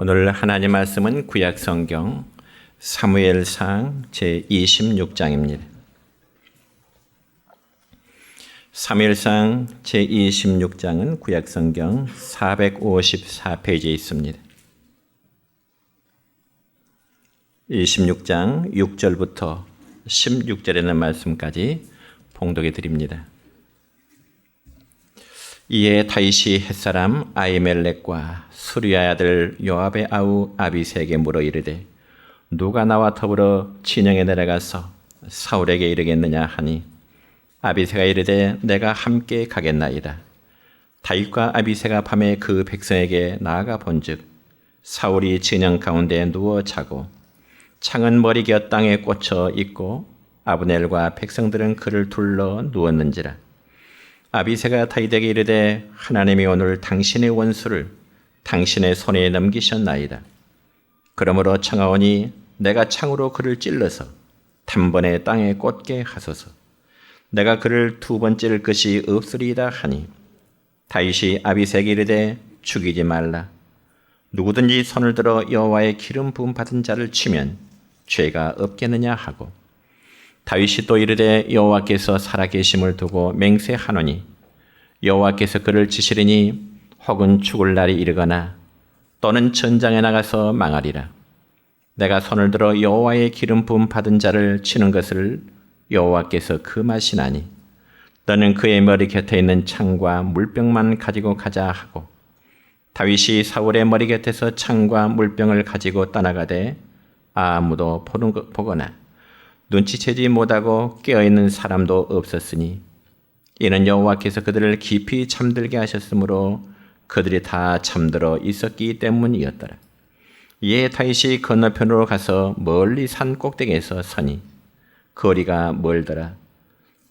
오늘 하나님 말씀은 구약 성경 사무엘상 제26장입니다. 사무엘상 제26장은 구약 성경 454페이지에 있습니다. 26장 6절부터 16절에 있는 말씀까지 봉독해 드립니다. 이에 다윗이 햇사람 아히멜렉과 수리아의 아들 요압의 아우 아비새에게 물어 이르되 누가 나와 더불어 진영에 내려가서 사울에게 이르겠느냐 하니 아비새가 이르되 내가 함께 가겠나이다. 다윗과 아비새가 밤에 그 백성에게 나아가 본즉 사울이 진영 가운데 누워 자고 창은 머리곁 땅에 꽂혀 있고 아브넬과 백성들은 그를 둘러 누웠는지라. 아비새가 다윗에게 이르되 하나님이 오늘 당신의 원수를 당신의 손에 넘기셨나이다. 그러므로 청하오니 내가 창으로 그를 찔러서 단번에 땅에 꽂게 하소서. 내가 그를 두 번 찌를 것이 없으리이다 하니 다윗이 아비새에게 이르되 죽이지 말라. 누구든지 손을 들어 여호와의 기름 부음 받은 자를 치면 죄가 없겠느냐 하고 다윗이 또 이르되 여호와께서 살아계심을 두고 맹세하노니 여호와께서 그를 치시리니 혹은 죽을 날이 이르거나 또는 전장에 나가서 망하리라. 내가 손을 들어 여호와의 기름 부음 받은 자를 치는 것을 여호와께서 금하시나니 너는 그의 머리 곁에 있는 창과 물병만 가지고 가자 하고 다윗이 사울의 머리 곁에서 창과 물병을 가지고 떠나가되 아무도 보거나 눈치채지 못하고 깨어있는 사람도 없었으니 이는 여호와께서 그들을 깊이 잠들게 하셨으므로 그들이 다 잠들어 있었기 때문이었더라. 이에 다윗이 건너편으로 가서 멀리 산 꼭대기에서 서니 거리가 멀더라.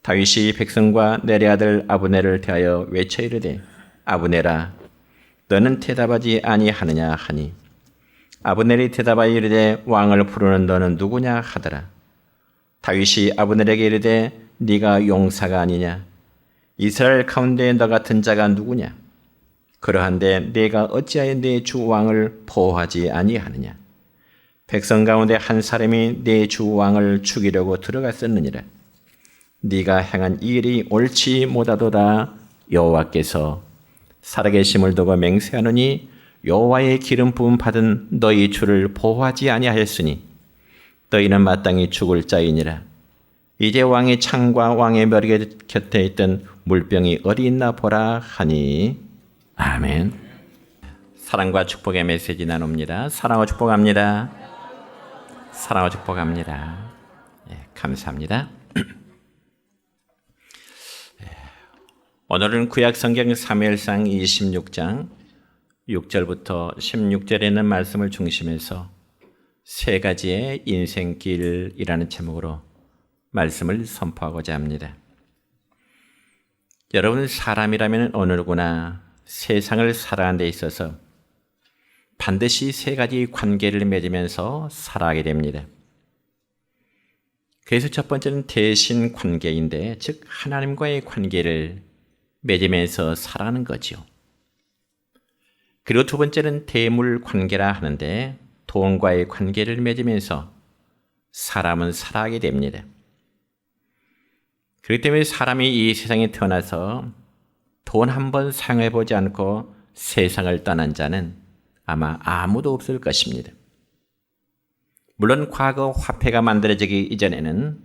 다윗이 백성과 내레 아들 아브넬을 대하여 외쳐 이르되 아브넬아 너는 대답하지 아니하느냐 하니 아브넬이 대답하여 이르되 왕을 부르는 너는 누구냐 하더라. 다윗이 아브넬에게 이르되 네가 용사가 아니냐? 이스라엘 가운데 너 같은 자가 누구냐? 그러한데 네가 어찌하여 네 주 왕을 보호하지 아니하느냐? 백성 가운데 한 사람이 네 주 왕을 죽이려고 들어갔었느니라. 네가 행한 이 일이 옳지 못하도다. 여호와께서 살아계심을 두고 맹세하노니 여호와의 기름 부음 받은 너희 주를 보호하지 아니하였으니 너희는 마땅히 죽을 자이니라. 이제 왕의 창과 왕의 머리 곁에 있던 물병이 어디 있나 보라 하니 아멘. 사랑과 축복의 메시지 나눕니다. 사랑하고 축복합니다. 사랑하고 축복합니다. 감사합니다. 오늘은 구약 성경 사무엘상 26장 6절부터 16절에 있는 말씀을 중심해서 세 가지의 인생길이라는 제목으로 말씀을 선포하고자 합니다. 여러분 사람이라면 어느 누구나 세상을 살아가는 데 있어서 반드시 세 가지 관계를 맺으면서 살아가게 됩니다. 그래서 첫 번째는 대신 관계인데 즉 하나님과의 관계를 맺으면서 살아가는 거죠. 그리고 두 번째는 대물 관계라 하는데 돈과의 관계를 맺으면서 사람은 살아가게 됩니다. 그렇기 때문에 사람이 이 세상에 태어나서 돈 한 번 사용해보지 않고 세상을 떠난 자는 아마 아무도 없을 것입니다. 물론 과거 화폐가 만들어지기 이전에는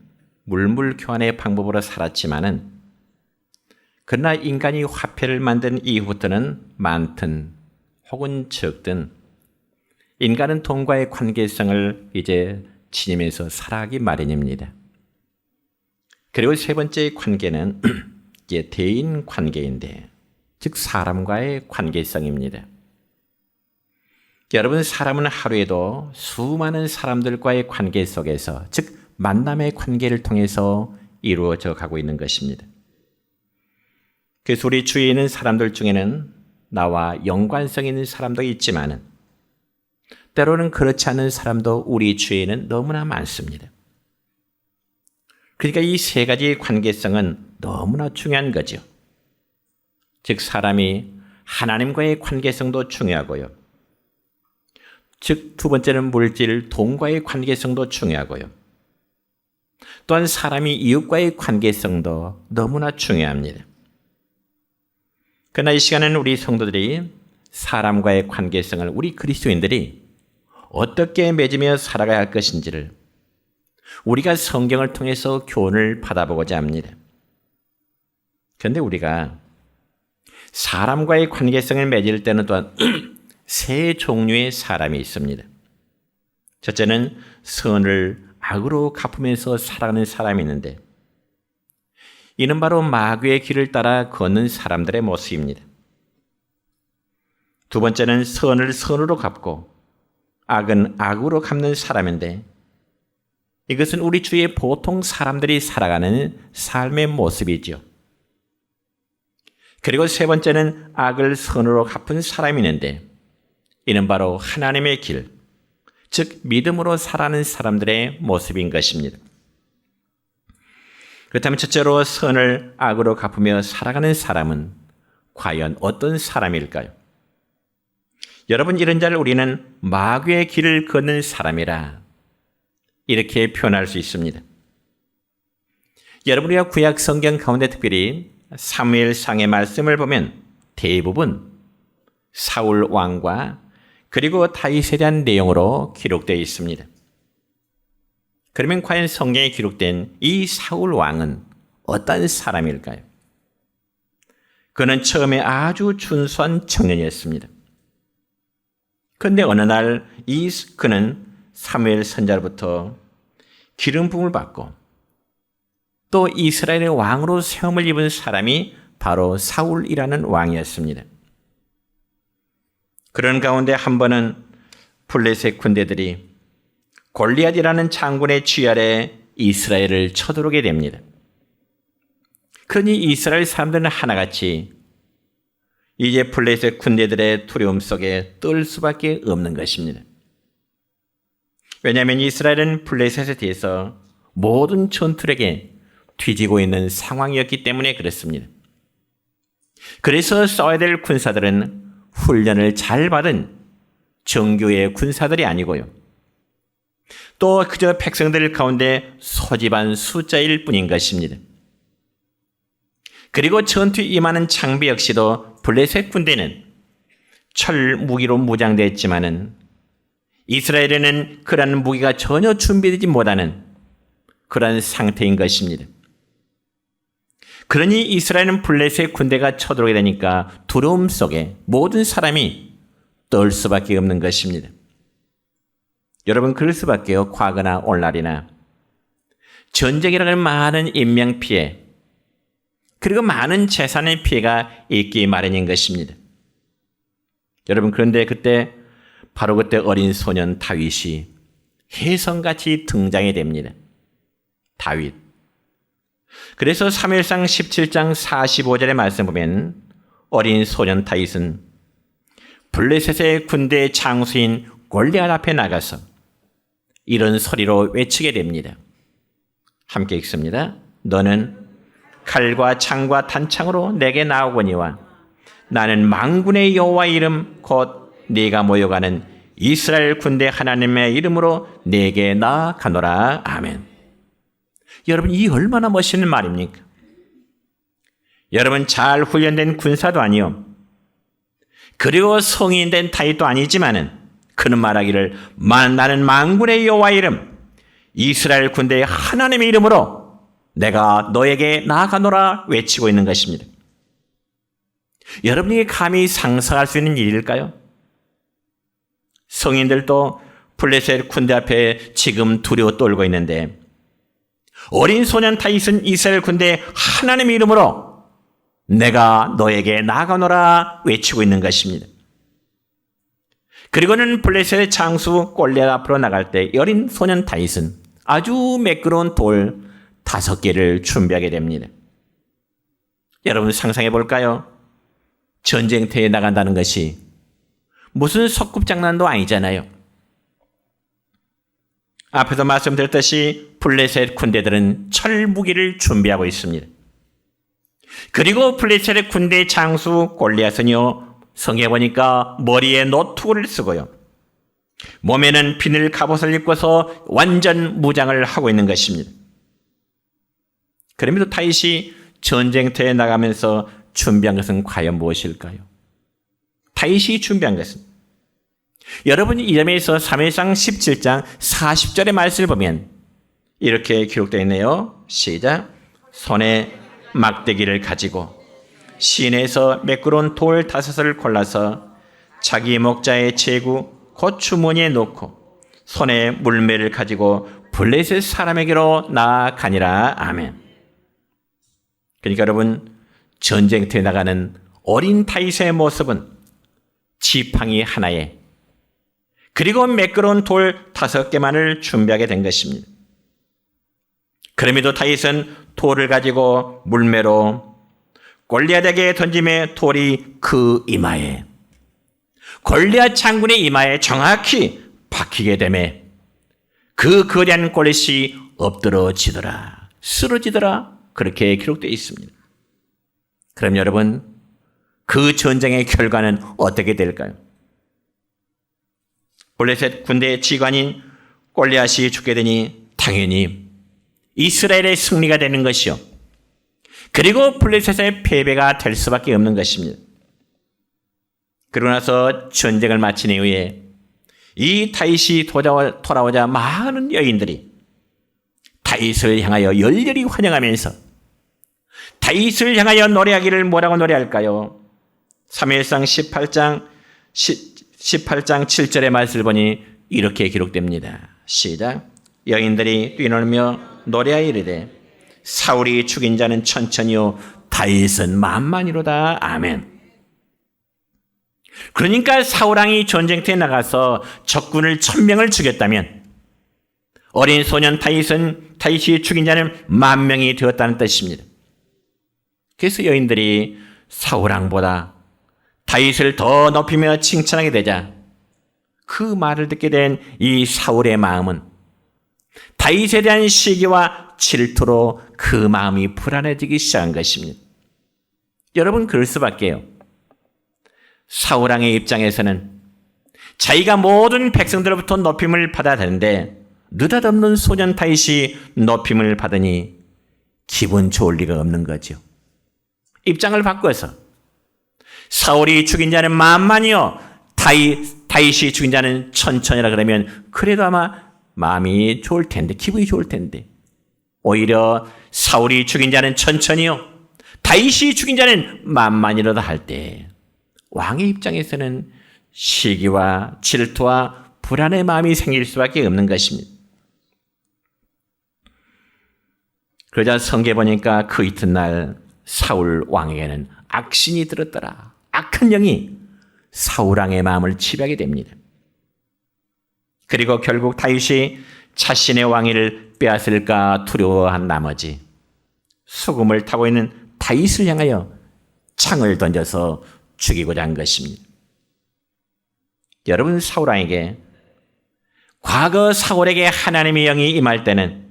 물물 교환의 방법으로 살았지만은 그러나 인간이 화폐를 만든 이후부터는 많든 혹은 적든 인간은 돈과의 관계성을 이제 지니면서 살아가기 마련입니다. 그리고 세 번째 관계는 이제 대인 관계인데, 즉 사람과의 관계성입니다. 여러분 사람은 하루에도 수많은 사람들과의 관계 속에서, 즉 만남의 관계를 통해서 이루어져 가고 있는 것입니다. 그래서 우리 주위에 있는 사람들 중에는 나와 연관성 있는 사람도 있지만은 때로는 그렇지 않은 사람도 우리 주위에는 너무나 많습니다. 그러니까 이 세 가지 관계성은 너무나 중요한 거죠. 즉 사람이 하나님과의 관계성도 중요하고요. 즉 두 번째는 물질, 돈과의 관계성도 중요하고요. 또한 사람이 이웃과의 관계성도 너무나 중요합니다. 그러나 이 시간에는 우리 성도들이 사람과의 관계성을 우리 그리스도인들이 어떻게 맺으며 살아가야 할 것인지를 우리가 성경을 통해서 교훈을 받아보고자 합니다. 그런데 우리가 사람과의 관계성을 맺을 때는 또한 세 종류의 사람이 있습니다. 첫째는 선을 악으로 갚으면서 살아가는 사람이 있는데, 이는 바로 마귀의 길을 따라 걷는 사람들의 모습입니다. 두 번째는 선을 선으로 갚고 악은 악으로 갚는 사람인데, 이것은 우리 주위의 보통 사람들이 살아가는 삶의 모습이죠. 그리고 세 번째는 악을 선으로 갚은 사람이 있는데, 이는 바로 하나님의 길, 즉 믿음으로 살아가는 사람들의 모습인 것입니다. 그렇다면 첫째로 선을 악으로 갚으며 살아가는 사람은 과연 어떤 사람일까요? 여러분, 이런 자를 우리는 마귀의 길을 걷는 사람이라 이렇게 표현할 수 있습니다. 여러분, 우리가 구약 성경 가운데 특별히 사무엘상의 말씀을 보면 대부분 사울 왕과 그리고 다윗에 대한 내용으로 기록되어 있습니다. 그러면 과연 성경에 기록된 이 사울 왕은 어떤 사람일까요? 그는 처음에 아주 준수한 청년이었습니다. 그런데 어느 날 그는 사무엘 선지자로부터 기름 부음을 받고 또 이스라엘의 왕으로 세움을 입은 사람이 바로 사울이라는 왕이었습니다. 그런 가운데 한 번은 블레셋 군대들이 골리앗이라는 장군의 쥐 아래 이스라엘을 쳐들어오게 됩니다. 그러니 이스라엘 사람들은 하나같이 이제 블레셋 군대들의 두려움 속에 떨 수밖에 없는 것입니다. 왜냐하면 이스라엘은 블레셋에 대해서 모든 전투력에 뒤지고 있는 상황이었기 때문에 그렇습니다. 그래서 써야 될 군사들은 훈련을 잘 받은 정규의 군사들이 아니고요, 또 그저 백성들 가운데 소집한 숫자일 뿐인 것입니다. 그리고 전투에 임하는 장비 역시도 블레셋 군대는 철 무기로 무장되어 있지만은 이스라엘에는 그러한 무기가 전혀 준비되지 못하는 그러한 상태인 것입니다. 그러니 이스라엘은 블레셋 군대가 쳐들어오게 되니까 두려움 속에 모든 사람이 떨 수밖에 없는 것입니다. 여러분, 그럴 수밖에요. 과거나 오늘날이나 전쟁이라는 많은 인명피해 그리고 많은 재산의 피해가 있기 마련인 것입니다. 여러분, 그런데 그때 바로 그때 어린 소년 다윗이 혜성같이 등장이 됩니다. 다윗. 그래서 사무엘상 17장 45절의 말씀 보면 어린 소년 다윗은 블레셋의 군대 장수인 골리앗 앞에 나가서 이런 소리로 외치게 됩니다. 함께 읽습니다. 너는 칼과 창과 단창으로 내게 나오거니와 나는 만군의 여호와 이름 곧 네가 모여가는 이스라엘 군대 하나님의 이름으로 내게 나아가노라. 아멘. 여러분, 이 얼마나 멋있는 말입니까? 여러분, 잘 훈련된 군사도 아니요, 그리고 성인된 다윗도 아니지만은 그는 말하기를 나는 만군의 여호와 이름 이스라엘 군대의 하나님의 이름으로 내가 너에게 나아가노라 외치고 있는 것입니다. 여러분이 감히 상상할 수 있는 일일까요? 성인들도 블레셋 군대 앞에 지금 두려워 떨고 있는데 어린 소년 다윗은 이스라엘 군대 하나님의 이름으로 내가 너에게 나아가노라 외치고 있는 것입니다. 그리고는 블레셋의 장수 골리앗 앞으로 나갈 때 어린 소년 다윗은 아주 매끄러운 돌 5개를 준비하게 됩니다. 여러분, 상상해 볼까요? 전쟁터에 나간다는 것이 무슨 소꿉장난도 아니잖아요. 앞에서 말씀드렸듯이 블레셋 군대들은 철 무기를 준비하고 있습니다. 그리고 블레셋의 군대 장수 골리앗은요, 성에 보니까 머리에 노투구를 쓰고요, 몸에는 비늘 갑옷을 입고서 완전 무장을 하고 있는 것입니다. 그럼에도 다윗이 전쟁터에 나가면서 준비한 것은 과연 무엇일까요? 다윗이 준비한 것은, 여러분이 이 점에서 사무엘상 17장 40절의 말씀을 보면 이렇게 기록되어 있네요. 시작. 손에 막대기를 가지고 시내에서 매끄러운 돌 5을 골라서 자기 목자의 제구 곧 주머니에 넣고 손에 물매를 가지고 블레셋 사람에게로 나아가니라. 아멘. 그러니까 여러분, 전쟁터에 나가는 어린 다윗의 모습은 지팡이 하나에 그리고 매끄러운 돌 5개만을 준비하게 된 것입니다. 그럼에도 다윗은 돌을 가지고 물매로 골리앗에게 던짐에 돌이 그 이마에, 골리앗 장군의 이마에 정확히 박히게 되매 그 거대한 골리앗이 엎드러지더라, 쓰러지더라, 그렇게 기록되어 있습니다. 그럼 여러분, 그 전쟁의 결과는 어떻게 될까요? 블레셋 군대의 지관인 골리앗이 죽게 되니 당연히 이스라엘의 승리가 되는 것이요, 그리고 블레셋의 패배가 될 수밖에 없는 것입니다. 그러고 나서 전쟁을 마친 이후에 이 다윗이 돌아오자 많은 여인들이 다윗을 향하여 열렬히 환영하면서 다윗을 향하여 노래하기를 뭐라고 노래할까요? 사무엘상 18장 7절의 말씀을 보니 이렇게 기록됩니다. 시작. 여인들이 뛰놀며 노래하여 이르되 사울이 죽인 자는 천천히요 다윗은 만만이로다. 아멘. 그러니까 사울왕이 전쟁터에 나가서 적군을 1000명을 죽였다면 어린 소년 다윗이 죽인 자는 10,000명이 되었다는 뜻입니다. 그래서 여인들이 사울왕보다 다윗을 더 높이며 칭찬하게 되자 그 말을 듣게 된 이 사울의 마음은 다윗에 대한 시기와 질투로 그 마음이 불안해지기 시작한 것입니다. 여러분, 그럴 수밖에요. 사울왕의 입장에서는 자기가 모든 백성들로부터 높임을 받아야 되는데 느닷없는 소년 다윗이 높임을 받으니 기분 좋을 리가 없는 거죠. 입장을 바꿔서 사울이 죽인 자는 만만이요 다윗이 죽인 자는 천천이라 그러면 그래도 아마 마음이 좋을 텐데, 기분이 좋을 텐데, 오히려 사울이 죽인 자는 천천히요 다윗이 죽인 자는 만만이로다 할 때 왕의 입장에서는 시기와 질투와 불안의 마음이 생길 수밖에 없는 것입니다. 그러자 성경에 보니까 그 이튿날 사울 왕에게는 악신이 들었더라. 악한 영이 사울 왕의 마음을 지배하게 됩니다. 그리고 결국 다윗이 자신의 왕위를 빼앗을까 두려워한 나머지 수금을 타고 있는 다윗을 향하여 창을 던져서 죽이고자 한 것입니다. 여러분, 사울 왕에게, 과거 사울에게 하나님의 영이 임할 때는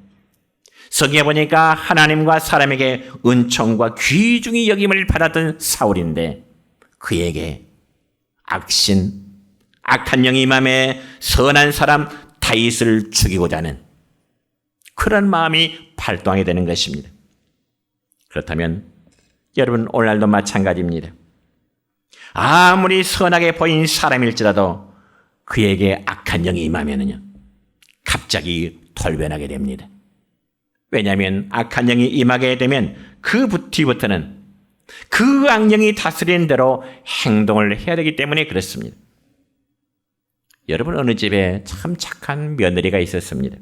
성경에 보니까 하나님과 사람에게 은총과 귀중히 여김을 받았던 사울인데 그에게 악한 영이 임함에 선한 사람 다윗을 죽이고자 하는 그런 마음이 발동하게 되는 것입니다. 그렇다면 여러분, 오늘날도 마찬가지입니다. 아무리 선하게 보인 사람일지라도 그에게 악한 영이 임하면요 갑자기 돌변하게 됩니다. 왜냐하면 악한 영이 임하게 되면 그 뒤부터는 그 악령이 다스리는 대로 행동을 해야 되기 때문에 그렇습니다. 여러분, 어느 집에 참 착한 며느리가 있었습니다.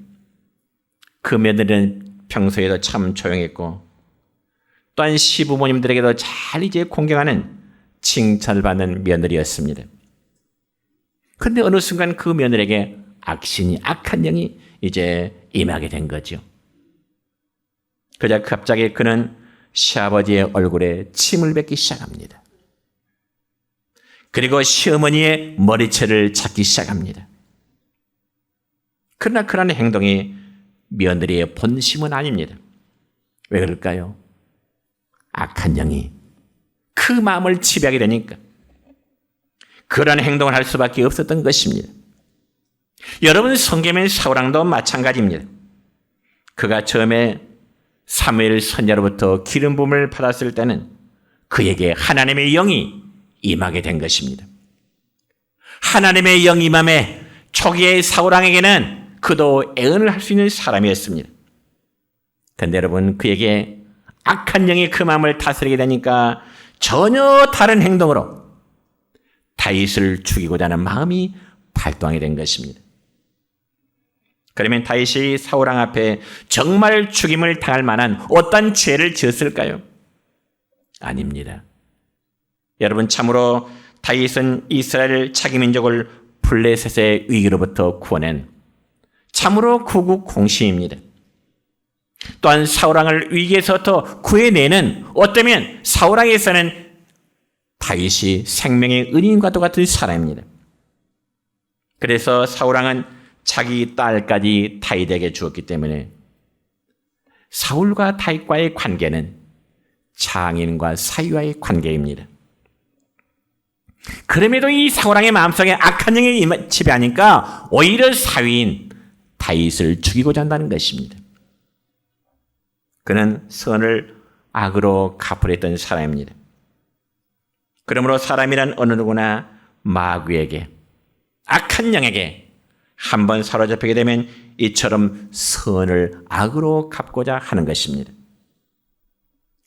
그 며느리는 평소에도 참 조용했고 또한 시부모님들에게도 잘 공경하는 칭찬을 받는 며느리였습니다. 그런데 어느 순간 그 며느리에게 악한 영이 이제 임하게 된 거죠. 그러자 갑자기 그는 시아버지의 얼굴에 침을 뱉기 시작합니다. 그리고 시어머니의 머리채를 잡기 시작합니다. 그러나 그런 행동이 며느리의 본심은 아닙니다. 왜 그럴까요? 악한 영이 그 마음을 지배하게 되니까 그런 행동을 할 수밖에 없었던 것입니다. 여러분, 성경의 사울왕도 마찬가지입니다. 그가 처음에 사무엘 선지자로부터 기름 부음을 받았을 때는 그에게 하나님의 영이 임하게 된 것입니다. 하나님의 영 임함에 초기의 사울왕에게는 그도 애언을 할 수 있는 사람이었습니다. 그런데 여러분, 그에게 악한 영이 그 마음을 다스리게 되니까 전혀 다른 행동으로 다윗을 죽이고자 하는 마음이 발동하게 된 것입니다. 그러면 다윗이 사울왕 앞에 정말 죽임을 당할 만한 어떤 죄를 지었을까요? 아닙니다. 여러분, 참으로 다윗은 이스라엘 자기 민족을 블레셋의 위기로부터 구원한 참으로 구국 공신입니다. 또한 사울왕을 위기에서부터 구해내는, 어쩌면 사울왕에서는 다윗이 생명의 은인과도 같은 사람입니다. 그래서 사울왕은 자기 딸까지 다윗에게 주었기 때문에 사울과 다윗과의 관계는 장인과 사위와의 관계입니다. 그럼에도 이 사울왕의 마음속에 악한 영이 지배하니까 오히려 사위인 다윗을 죽이고자 한다는 것입니다. 그는 선을 악으로 갚으려던 사람입니다. 그러므로 사람이란 어느 누구나 마귀에게, 악한 영에게 한번 사로잡히게 되면 이처럼 선을 악으로 갚고자 하는 것입니다.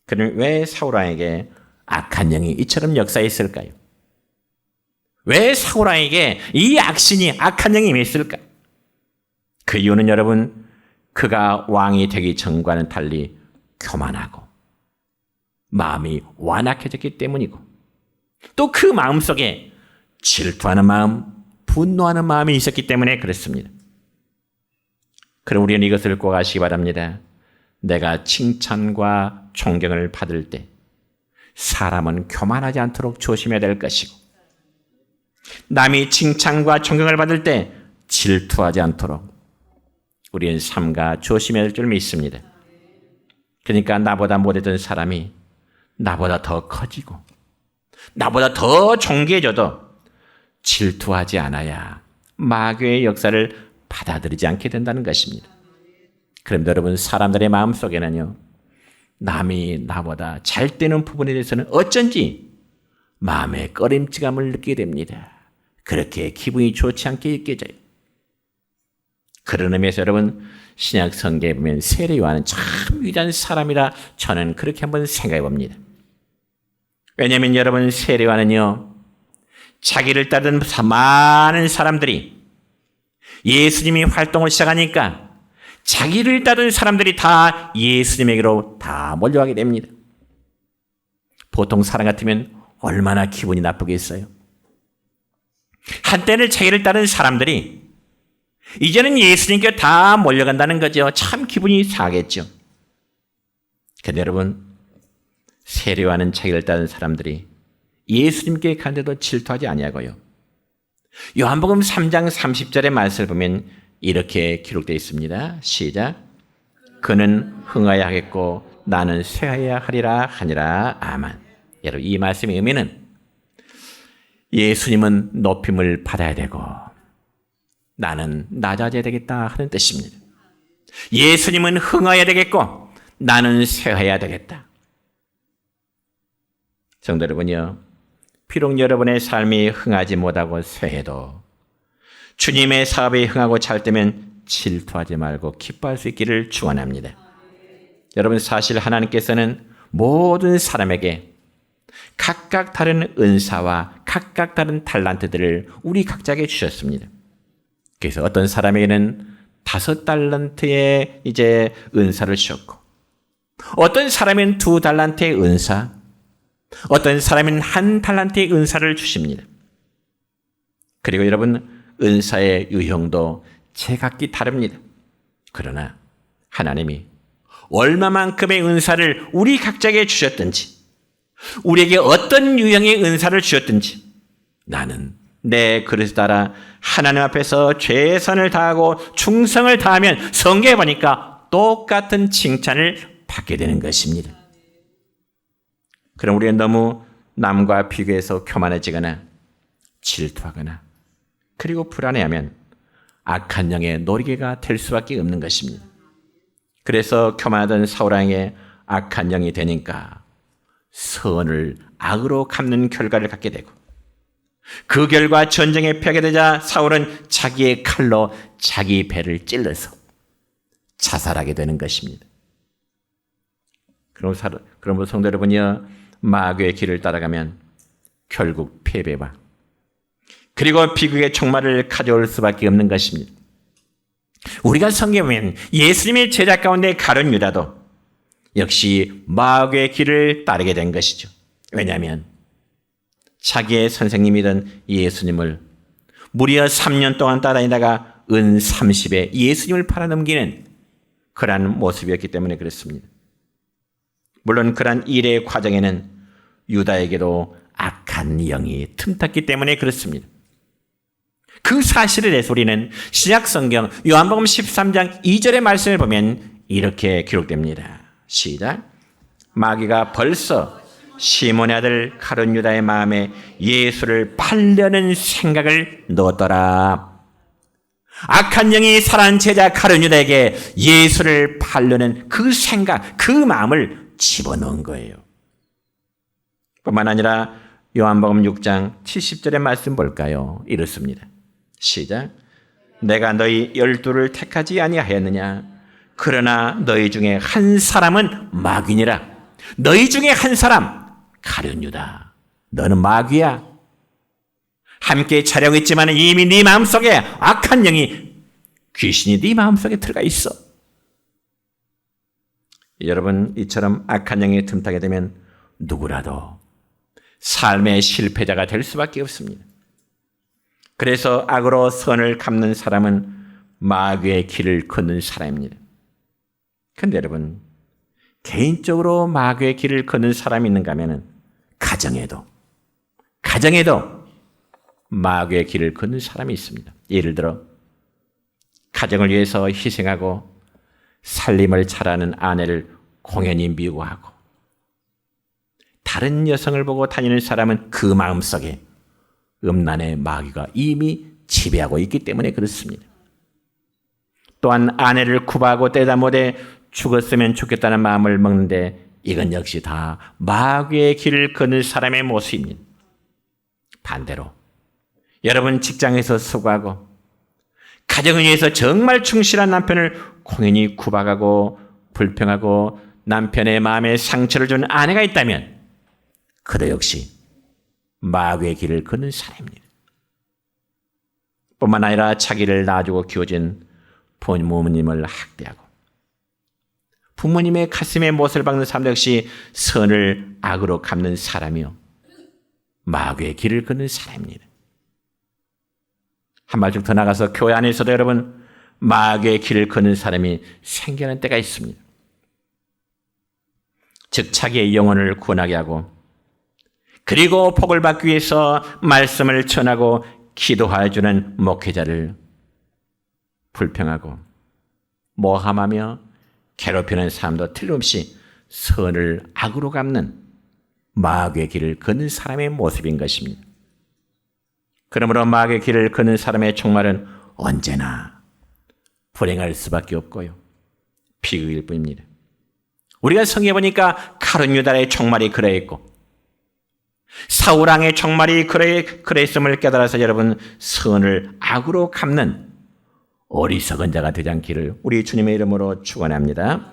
그럼 왜 사울왕에게 악한 영이 이처럼 역사했을까요? 왜 사울왕에게 이 악신이, 악한 영이 임했을까? 그 이유는 여러분, 그가 왕이 되기 전과는 달리 교만하고 마음이 완악해졌기 때문이고, 또 그 마음속에 질투하는 마음, 분노하는 마음이 있었기 때문에 그렇습니다. 그럼 우리는 이것을 꼭 아시기 바랍니다. 내가 칭찬과 존경을 받을 때 사람은 교만하지 않도록 조심해야 될 것이고, 남이 칭찬과 존경을 받을 때 질투하지 않도록 우리는 삼가 조심해야 될 줄 믿습니다. 그러니까 나보다 못했던 사람이 나보다 더 커지고 나보다 더 존귀해져도 질투하지 않아야 마귀의 역사를 받아들이지 않게 된다는 것입니다. 그럼 여러분, 사람들의 마음속에는요, 남이 나보다 잘 되는 부분에 대해서는 어쩐지 마음의 꺼림칙감을 느끼게 됩니다. 그렇게 기분이 좋지 않게 느껴져요. 그런 의미에서 여러분, 신약 성경에 보면 세례 요한은 참 위대한 사람이라 저는 그렇게 한번 생각해 봅니다. 왜냐하면 여러분, 세례 요한은요, 자기를 따르는 많은 사람들이 예수님이 활동을 시작하니까 자기를 따르는 사람들이 다 예수님에게로 다 몰려가게 됩니다. 보통 사람 같으면 얼마나 기분이 나쁘겠어요. 한때는 자기를 따르는 사람들이 이제는 예수님께 다 몰려간다는 거죠. 참 기분이 상하겠죠. 그런데 여러분, 세례 요한은 자기를 따르는 사람들이 예수님께 간데도 질투하지 아니하고요. 요한복음 3장 30절의 말씀을 보면 이렇게 기록되어 있습니다. 시작. 그는 흥하여야 하겠고 나는 쇠하여야 하리라 하니라. 아멘. 여러분, 이 말씀의 의미는 예수님은 높임을 받아야 되고 나는 낮아져야 되겠다 하는 뜻입니다. 예수님은 흥하여야 되겠고 나는 쇠하여야 되겠다. 성도 여러분요, 비록 여러분의 삶이 흥하지 못하고 쇠해도 주님의 사업에 흥하고 잘 되면 질투하지 말고 기뻐할 수 있기를 축원합니다. 여러분, 사실 하나님께서는 모든 사람에게 각각 다른 은사와 각각 다른 달란트들을 우리 각자에게 주셨습니다. 그래서 어떤 사람에게는 5달란트의 이제 은사를 주셨고, 어떤 사람은 2달란트의 은사, 어떤 사람은 1달란트의 은사를 주십니다. 그리고 여러분, 은사의 유형도 제각기 다릅니다. 그러나 하나님이 얼마만큼의 은사를 우리 각자에게 주셨든지, 우리에게 어떤 유형의 은사를 주셨든지, 나는 내 그릇에 따라 하나님 앞에서 최선을 다하고 충성을 다하면 성경에 보니까 똑같은 칭찬을 받게 되는 것입니다. 그럼 우리는 너무 남과 비교해서 교만해지거나 질투하거나 그리고 불안해하면 악한 영의 놀이개가 될 수밖에 없는 것입니다. 그래서 교만하던 사울왕에게 악한 영이 되니까 선을 악으로 갚는 결과를 갖게 되고, 그 결과 전쟁에 패하게 되자 사울은 자기의 칼로 자기 배를 찔러서 자살하게 되는 것입니다. 그럼 성도 여러분이여, 마귀의 길을 따라가면 결국 패배와 그리고 비극의 총말을 가져올 수밖에 없는 것입니다. 우리가 성경에 보면 예수님의 제자 가운데 가룟 유다도 역시 마귀의 길을 따르게 된 것이죠. 왜냐하면 자기의 선생님이던 예수님을 무려 3년 동안 따라다니다가 은 30에 예수님을 팔아넘기는 그러한 모습이었기 때문에 그렇습니다. 물론 그러한 일의 과정에는 유다에게도 악한 영이 틈탔기 때문에 그렇습니다. 그 사실에 대해서 우리는 신약성경 요한복음 13장 2절의 말씀을 보면 이렇게 기록됩니다. 시작. 마귀가 벌써 시몬의 아들 가룟 유다의 마음에 예수를 팔려는 생각을 넣었더라. 악한 영이 살아난 제자 가룟 유다에게 예수를 팔려는 그 생각, 그 마음을 집어넣은 거예요. 뿐만 아니라 요한복음 6장 70절의 말씀 볼까요? 이렇습니다. 시작. 내가 너희 12를 택하지 아니하였느냐? 그러나 너희 중에 한 사람은 마귀니라. 너희 중에 한 사람, 가룟 유다, 너는 마귀야. 함께 촬영했지만 이미 네 마음속에 악한 영이, 귀신이 네 마음속에 들어가 있어. 여러분, 이처럼 악한 영이 틈타게 되면 누구라도 삶의 실패자가 될 수밖에 없습니다. 그래서 악으로 선을 갚는 사람은 마귀의 길을 걷는 사람입니다. 그런데 여러분, 개인적으로 마귀의 길을 걷는 사람이 있는가 하면 가정에도 마귀의 길을 걷는 사람이 있습니다. 예를 들어 가정을 위해서 희생하고 살림을 잘하는 아내를 공연히 미워하고, 다른 여성을 보고 다니는 사람은 그 마음속에 음란의 마귀가 이미 지배하고 있기 때문에 그렇습니다. 또한 아내를 구박하고 때다 못해 죽었으면 좋겠다는 마음을 먹는데 이건 역시 다 마귀의 길을 걷는 사람의 모습입니다. 반대로 여러분 직장에서 수고하고 가정을 위해서 정말 충실한 남편을 공연히 구박하고 불평하고 남편의 마음에 상처를 준 아내가 있다면 그도 역시 마귀의 길을 걷는 사람입니다. 뿐만 아니라 자기를 낳아주고 키워준 부모님을 학대하고 부모님의 가슴에 못을 박는 사람 역시 선을 악으로 갚는 사람이요, 마귀의 길을 걷는 사람입니다. 한 발짝 더 나가서 교회 안에서도 여러분 마귀의 길을 걷는 사람이 생겨난 때가 있습니다. 즉 자기의 영혼을 구원하게 하고 그리고 복을 받기 위해서 말씀을 전하고 기도해주는 목회자를 불평하고 모함하며 괴롭히는 사람도 틀림없이 선을 악으로 갚는 마귀의 길을 걷는 사람의 모습인 것입니다. 그러므로 마귀의 길을 걷는 사람의 종말은 언제나 불행할 수밖에 없고요, 비극일 뿐입니다. 우리가 성경에 보니까 가룟 유다의 종말이 그러했고 사울왕의 종말이 그랬음을 깨달아서 여러분 선을 악으로 갚는 어리석은 자가 되지 않기를 우리 주님의 이름으로 축원합니다.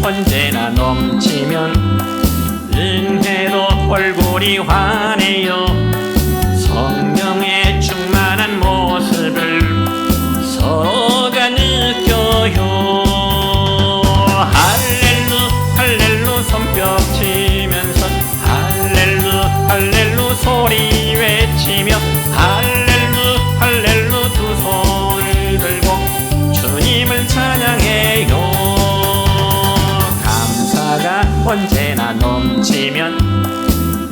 언제나 넘치면 은혜로 얼굴이 환해요. 성령의 충만한 모습을 서로가 느껴요. 할렐루 할렐루 손뼉 치면서 할렐루 할렐루 소리 외치며 할렐루 할렐루 두 손을 들고 주님을 찬양해요. 언제나 넘치면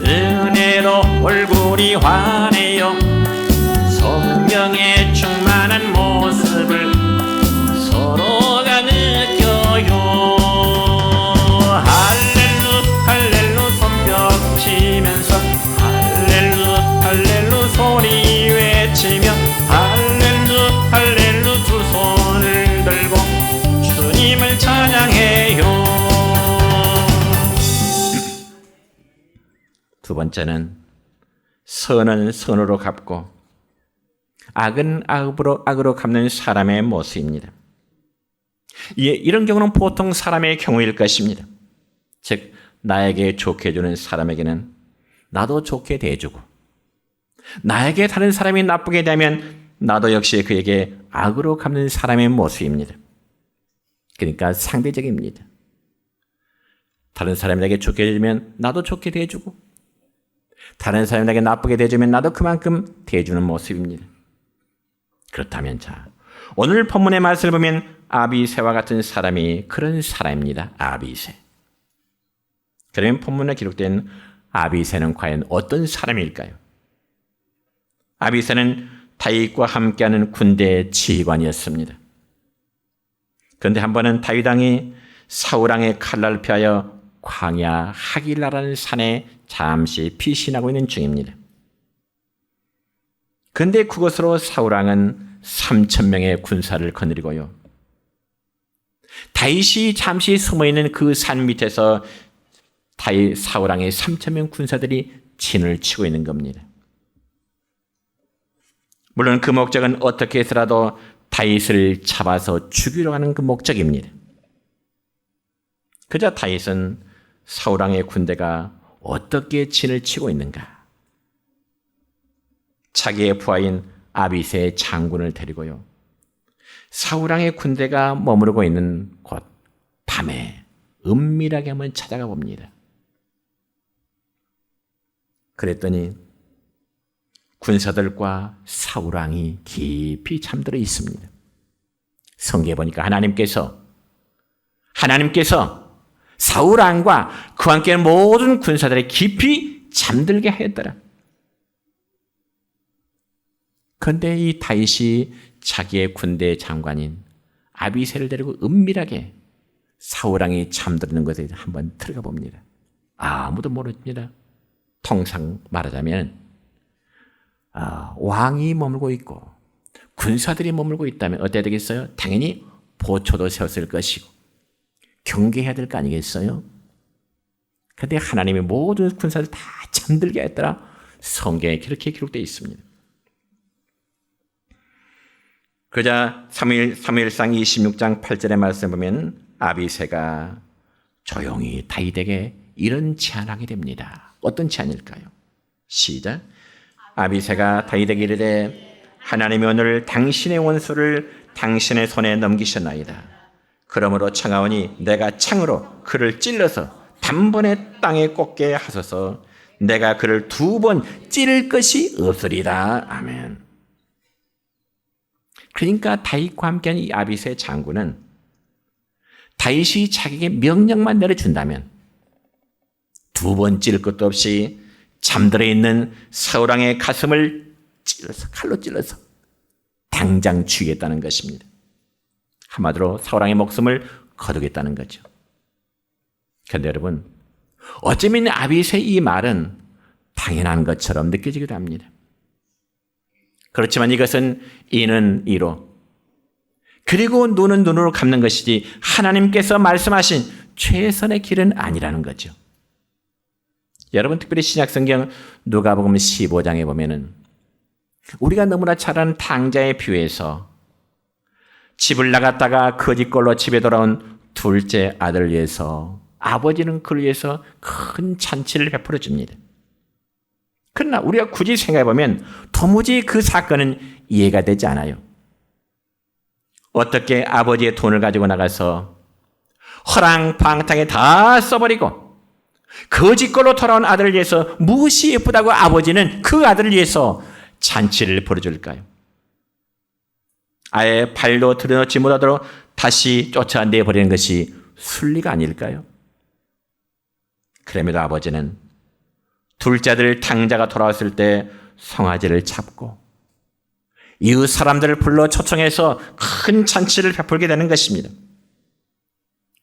은혜로 얼굴이 환해요. 성경에 충만한 모습을 서로가 느껴요. 할렐루 손뼉 치면서 할렐루 소리 외치며 할렐루 두 손을 들고 주님을 찬양해요. 두 번째는 선은 선으로 갚고 악은 악으로 갚는 사람의 모습입니다. 이런 경우는 보통 사람의 경우일 것입니다. 즉 나에게 좋게 해주는 사람에게는 나도 좋게 대해주고, 나에게 다른 사람이 나쁘게 되면 나도 역시 그에게 악으로 갚는 사람의 모습입니다. 그러니까 상대적입니다. 다른 사람에게 좋게 해주면 나도 좋게 대해주고, 다른 사람에게 나쁘게 대해주면 나도 그만큼 대해주는 모습입니다. 그렇다면 오늘 본문의 말씀을 보면 아비새와 같은 사람이 그런 사람입니다. 아비새. 그러면 본문에 기록된 아비새는 과연 어떤 사람일까요? 아비새는 다윗과 함께하는 군대 지휘관이었습니다. 그런데 한 번은 다윗 왕이 사울 왕의 칼날을 피하여 광야 하길라라는 산에 잠시 피신하고 있는 중입니다. 그런데 그곳으로 사울 왕은 3,000명의 군사를 거느리고요, 다윗이 잠시 숨어있는 그 산 밑에서 사울 왕의 3,000명 군사들이 진을 치고 있는 겁니다. 물론 그 목적은 어떻게 해서라도 다윗을 잡아서 죽이려 하는 그 목적입니다. 그저 다윗은 사울 왕의 군대가 어떻게 진을 치고 있는가, 자기의 부하인 아비새 장군을 데리고요, 사울 왕의 군대가 머무르고 있는 곳 밤에 은밀하게 한번 찾아가 봅니다. 그랬더니 군사들과 사울 왕이 깊이 잠들어 있습니다. 성경에 보니까 하나님께서 사울 왕과 그와 함께 모든 군사들의 깊이 잠들게 하였더라. 그런데 이 다윗이 자기의 군대 장관인 아비새를 데리고 은밀하게 사울 왕이 잠드는 것에 한번 들어가 봅니다. 아무도 모릅니다. 통상 말하자면 왕이 머물고 있고 군사들이 머물고 있다면 어때야 되겠어요? 당연히 보초도 세웠을 것이고 경계해야 될 거 아니겠어요? 그런데 하나님이 모든 군사들 다 잠들게 했더라. 성경에 그렇게 기록되어 있습니다. 그러자 사무엘상 26장 8절의 말씀 보면 아비새가 조용히 다윗에게 이런 제안하게 됩니다. 어떤 제안일까요? 시작. 아비새가 다윗에게 이르되 하나님이 오늘 당신의 원수를 당신의 손에 넘기셨나이다. 그러므로 청하오니 내가 창으로 그를 찔러서 단번에 땅에 꽂게 하소서. 내가 그를 2번 찌를 것이 없으리다. 아멘. 그러니까 다윗과 함께한 이 아비새 장군은 다윗이 자기에게 명령만 내려준다면 2번 찌를 것도 없이 잠들어 있는 사울 왕의 가슴을 칼로 찔러서 당장 죽이겠다는 것입니다. 한마디로 사울 왕의 목숨을 거두겠다는 거죠. 그런데 여러분, 어쩌면 아비새의 이 말은 당연한 것처럼 느껴지기도 합니다. 그렇지만 이것은 이는 이로, 그리고 눈은 눈으로 갚는 것이지 하나님께서 말씀하신 최선의 길은 아니라는 거죠. 여러분, 특별히 신약성경 누가복음 15장에 보면은 우리가 너무나 잘 아는 탕자의 비유에서 집을 나갔다가 거짓골로 집에 돌아온 둘째 아들을 위해서 아버지는 그를 위해서 큰 잔치를 베풀어 줍니다. 그러나 우리가 굳이 생각해 보면 도무지 그 사건은 이해가 되지 않아요. 어떻게 아버지의 돈을 가지고 나가서 허랑방탕에 다 써버리고 거짓골로 돌아온 아들을 위해서 무엇이 예쁘다고 아버지는 그 아들을 위해서 잔치를 벌여줄까요? 아예 발도 들여놓지 못하도록 다시 쫓아내버리는 것이 순리가 아닐까요? 그럼에도 아버지는 둘째 아들 탕자가 돌아왔을 때 송아지를 잡고 이웃 사람들을 불러 초청해서 큰 잔치를 베풀게 되는 것입니다.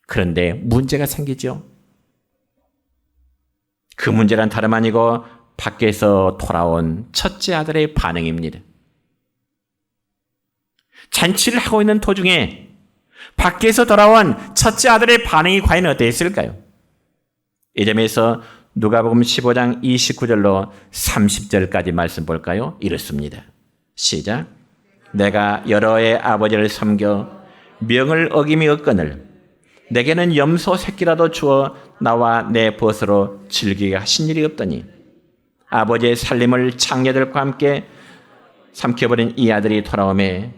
그런데 문제가 생기죠. 그 문제란 다름 아니고 밖에서 돌아온 첫째 아들의 반응입니다. 잔치를 하고 있는 도중에 밖에서 돌아온 첫째 아들의 반응이 과연 어땠을까요? 이 점에서 누가복음 15장 29절로 30절까지 말씀 볼까요? 이렇습니다. 시작. 내가 여러 해 아버지를 섬겨 명을 어김이 없거늘 내게는 염소 새끼라도 주어 나와 내 벗으로 즐기게 하신 일이 없더니 아버지의 살림을 장녀들과 함께 삼켜버린 이 아들이 돌아오매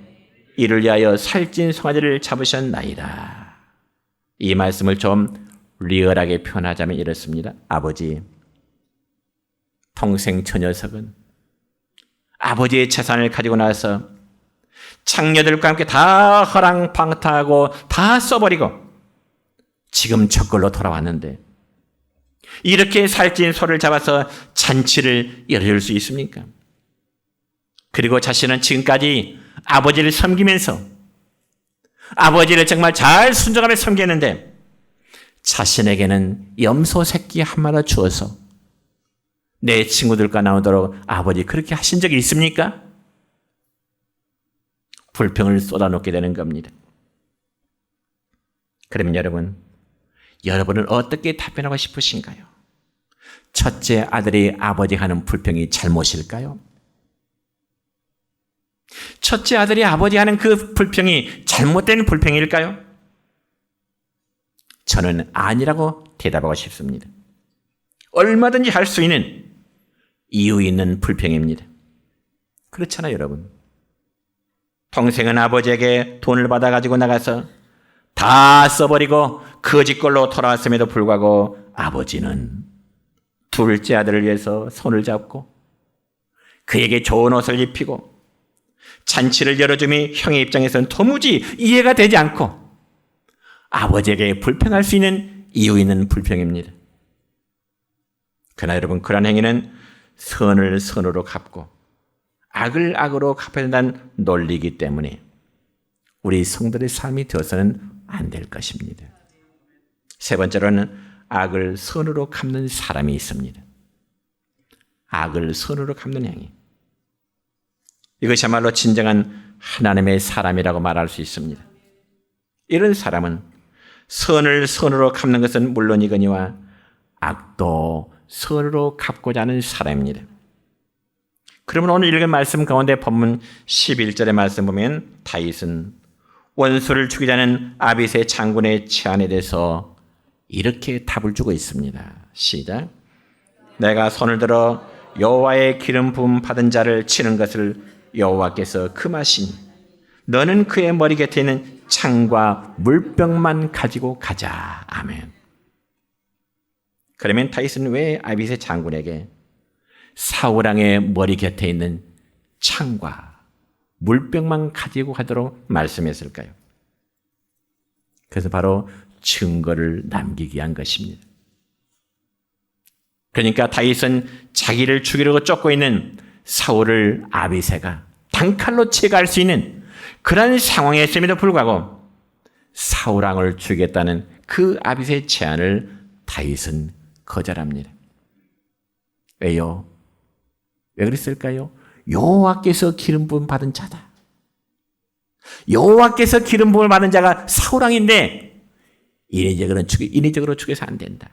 이를 위하여 살찐 송아지를 잡으셨나이다. 이 말씀을 좀 리얼하게 표현하자면 이렇습니다. 아버지, 동생 저 녀석은 아버지의 재산을 가지고 나서 장녀들과 함께 다 허랑방탕하고 다 써버리고 지금 저걸로 돌아왔는데 이렇게 살찐 소를 잡아서 잔치를 열어줄 수 있습니까? 그리고 자신은 지금까지 아버지를 섬기면서 아버지를 정말 잘 순종하며 섬겼는데 자신에게는 염소 새끼 한 마리 주어서 내 친구들과 나오도록 아버지 그렇게 하신 적이 있습니까? 불평을 쏟아놓게 되는 겁니다. 그러면 여러분은 어떻게 답변하고 싶으신가요? 첫째 아들이 아버지 하는 불평이 잘못일까요? 첫째 아들이 아버지 하는 그 불평이 잘못된 불평일까요? 저는 아니라고 대답하고 싶습니다. 얼마든지 할 수 있는 이유 있는 불평입니다. 그렇잖아요, 여러분. 동생은 아버지에게 돈을 받아가지고 나가서 다 써버리고 거짓걸로 돌아왔음에도 불구하고 아버지는 둘째 아들을 위해서 손을 잡고 그에게 좋은 옷을 입히고 잔치를 열어줌이 형의 입장에서는 도무지 이해가 되지 않고 아버지에게 불평할 수 있는 이유 있는 불평입니다. 그러나 여러분, 그런 행위는 선을 선으로 갚고 악을 악으로 갚아야 된다는 논리이기 때문에 우리 성도의 삶이 되어서는 안 될 것입니다. 세 번째로는 악을 선으로 갚는 사람이 있습니다. 악을 선으로 갚는 행위. 이것이야말로 진정한 하나님의 사람이라고 말할 수 있습니다. 이런 사람은 선을 선으로 갚는 것은 물론이거니와 악도 선으로 갚고자 하는 사람입니다. 그러면 오늘 읽은 말씀 가운데 본문 11절의 말씀 보면 다윗은 원수를 죽이자는 아빗의 장군의 제안에 대해서 이렇게 답을 주고 있습니다. 시작. 내가 손을 들어 여호와의 기름 부음 받은 자를 치는 것을 여호와께서 금하시니 너는 그의 머리 곁에 있는 창과 물병만 가지고 가자. 아멘. 그러면 다윗은 왜 아빗의 장군에게 사울 왕의 머리 곁에 있는 창과 물병만 가지고 가도록 말씀했을까요? 그래서 바로 증거를 남기기 위한 것입니다. 그러니까 다윗은 자기를 죽이려고 쫓고 있는 사울을 아비새가 단칼로 제거할 수 있는 그런 상황에 있음에도 불구하고 사울 왕을 죽이겠다는 그 아비새의 제안을 다윗은 거절합니다. 왜요? 왜 그랬을까요? 여호와께서 기름 부음 받은 자다. 여호와께서 기름 부음을 받은 자가 사울 왕인데 인위적으로 죽여서 안 된다.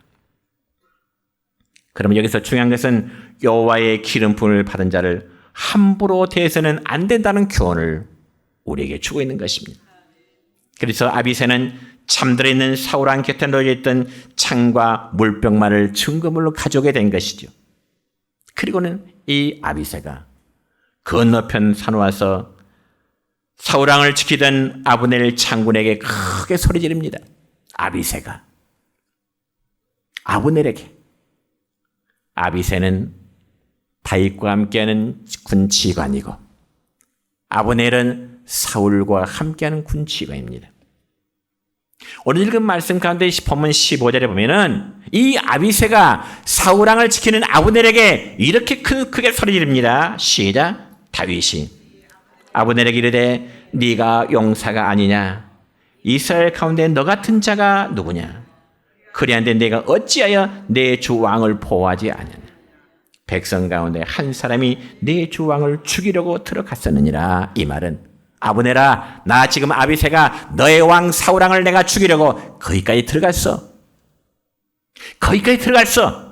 그러면 여기서 중요한 것은 여호와의 기름 부음을 받은 자를 함부로 대해서는 안 된다는 교훈을 우리에게 주고 있는 것입니다. 그래서 아비새는 잠들어 있는 사울 왕 곁에 놓여 있던 창과 물병만을 증거물로 가져오게 된 것이죠. 그리고는 이 아비새가 건너편 산에 와서 사울 왕을 지키던 아브넬 장군에게 크게 소리 지릅니다. 아비새가 아브넬에게. 아비새는 다윗과 함께하는 군 지휘관이고 아브넬은 사울과 함께하는 군 지휘관입니다. 오늘 읽은 말씀 가운데 본문 15절에 보면은 이 아비새가 사울 왕을 지키는 아브넬에게 이렇게 크게 소리 지릅니다. 시작. 다윗이 아브넬에게 이르되 네가 용사가 아니냐? 이스라엘 가운데 너 같은 자가 누구냐? 그리한데 내가 어찌하여 내 주 왕을 보호하지 아니하냐? 백성 가운데 한 사람이 내 주 왕을 죽이려고 들어갔었느니라. 이 말은 아브넬아, 나 지금 아비새가 너의 왕 사울왕을 내가 죽이려고 거기까지 들어갔어. 거기까지 들어갔어.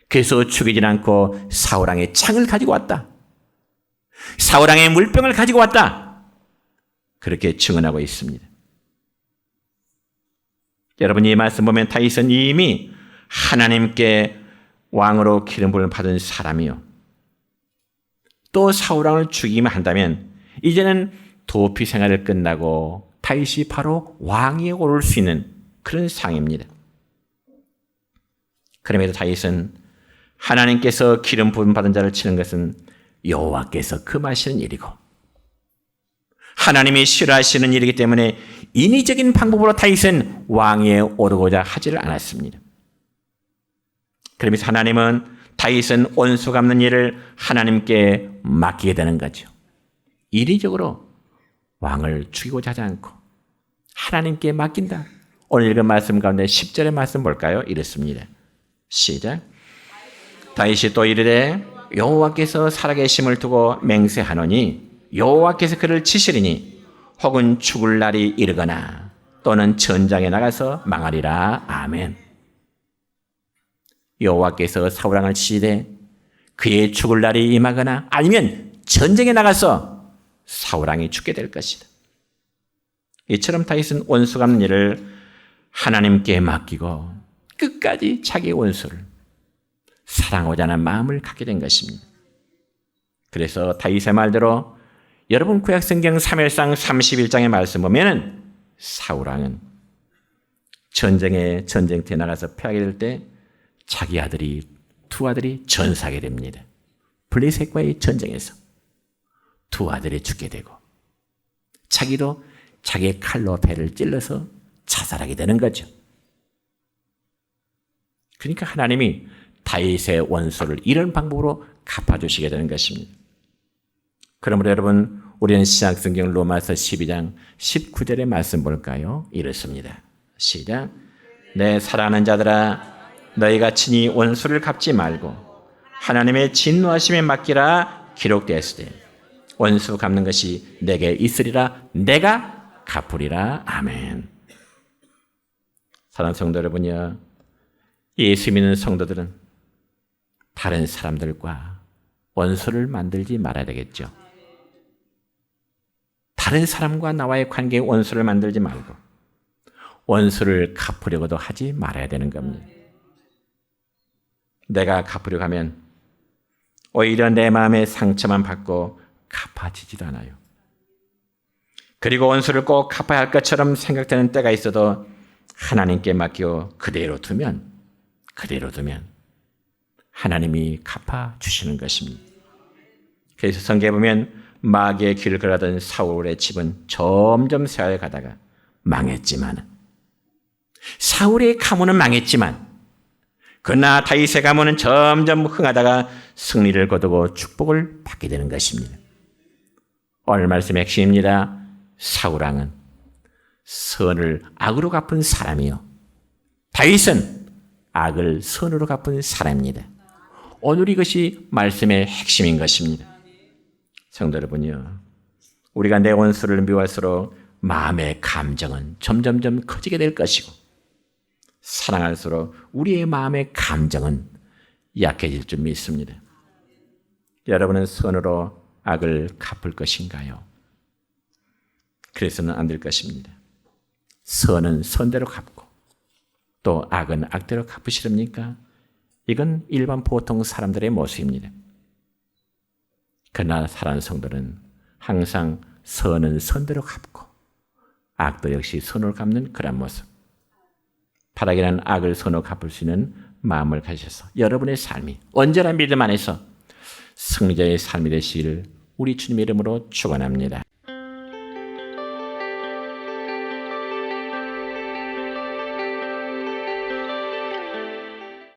그래서 죽이진 않고 사울왕의 창을 가지고 왔다. 사울왕의 물병을 가지고 왔다. 그렇게 증언하고 있습니다. 여러분, 이 말씀 보면 다윗은 이미 하나님께 왕으로 기름 부음을 받은 사람이요, 또 사울왕을 죽이기만 한다면 이제는 도피 생활을 끝나고 다윗이 바로 왕위에 오를 수 있는 그런 상입니다. 그럼에도 다윗은 하나님께서 기름 부음 받은 자를 치는 것은 여호와께서 금하시는 일이고 하나님이 싫어하시는 일이기 때문에 인위적인 방법으로 다윗은 왕위에 오르고자 하지를 않았습니다. 그러면서 하나님은 다윗은 원수 갚는 일을 하나님께 맡기게 되는 거죠. 인위적으로 왕을 죽이고자 하지 않고 하나님께 맡긴다. 오늘 읽은 말씀 가운데 10절의 말씀 볼까요? 이렇습니다. 시작. 다윗이 또 이르되 여호와께서 살아계심을 두고 맹세하노니 여호와께서 그를 치시리니 혹은 죽을 날이 이르거나 또는 전장에 나가서 망하리라. 아멘. 여호와께서 사울왕을 치시되 그의 죽을 날이 임하거나 아니면 전쟁에 나가서 사울왕이 죽게 될 것이다. 이처럼 다윗은 원수 갚는 일을 하나님께 맡기고 끝까지 자기 원수를 사랑하고자 하는 마음을 갖게 된 것입니다. 그래서 다윗의 말대로 여러분 구약성경 사무엘상 31장의 말씀 보면은 사울왕은 전쟁터에 나가서 패하게 될 때 자기 아들이 두 아들이 전사하게 됩니다. 블레셋과의 전쟁에서 두 아들이 죽게 되고 자기도 자기의 칼로 배를 찔러서 자살하게 되는 거죠. 그러니까 하나님이 다윗의 원수를 이런 방법으로 갚아주시게 되는 것입니다. 그러므로 여러분, 우리는 신약성경 로마서 12장 19절의 말씀 볼까요? 이렇습니다. 시작. 내 사랑하는 자들아, 너희가 친히 원수를 갚지 말고 하나님의 진노하심에 맡기라. 기록되었으되 원수 갚는 것이 내게 있으리라. 내가 갚으리라. 아멘. 사랑하는 성도 여러분이여, 예수 믿는 성도들은 다른 사람들과 원수를 만들지 말아야 되겠죠. 다른 사람과 나와의 관계에 원수를 만들지 말고 원수를 갚으려고도 하지 말아야 되는 겁니다. 내가 갚으려고 하면 오히려 내 마음의 상처만 받고 갚아지지도 않아요. 그리고 원수를 꼭 갚아야 할 것처럼 생각되는 때가 있어도 하나님께 맡겨 그대로 두면 하나님이 갚아주시는 것입니다. 그래서 성경에 보면 마귀의 길을 걸어가던 사울의 집은 점점 세워야 가다가 망했지만, 사울의 가문은 망했지만 그러나 다윗의 가문은 점점 흥하다가 승리를 거두고 축복을 받게 되는 것입니다. 오늘 말씀의 핵심입니다. 사울왕은 선을 악으로 갚은 사람이요, 다윗은 악을 선으로 갚은 사람입니다. 오늘 이것이 말씀의 핵심인 것입니다. 성도 여러분이요, 우리가 내 원수를 미워할수록 마음의 감정은 점점점 커지게 될 것이고 사랑할수록 우리의 마음의 감정은 약해질 줄 믿습니다. 여러분은 선으로 악을 갚을 것인가요? 그래서는 안 될 것입니다. 선은 선대로 갚고 또 악은 악대로 갚으시렵니까? 이건 일반 보통 사람들의 모습입니다. 그러나 사랑하는 성도는 항상 선은 선대로 갚고 악도 역시 선으로 갚는 그런 모습, 바라기는 악을 선으로 갚을 수 있는 마음을 가지셔서 여러분의 삶이 언제나 믿음 안에서 승리자의 삶이 되시기를 우리 주님의 이름으로 축원합니다.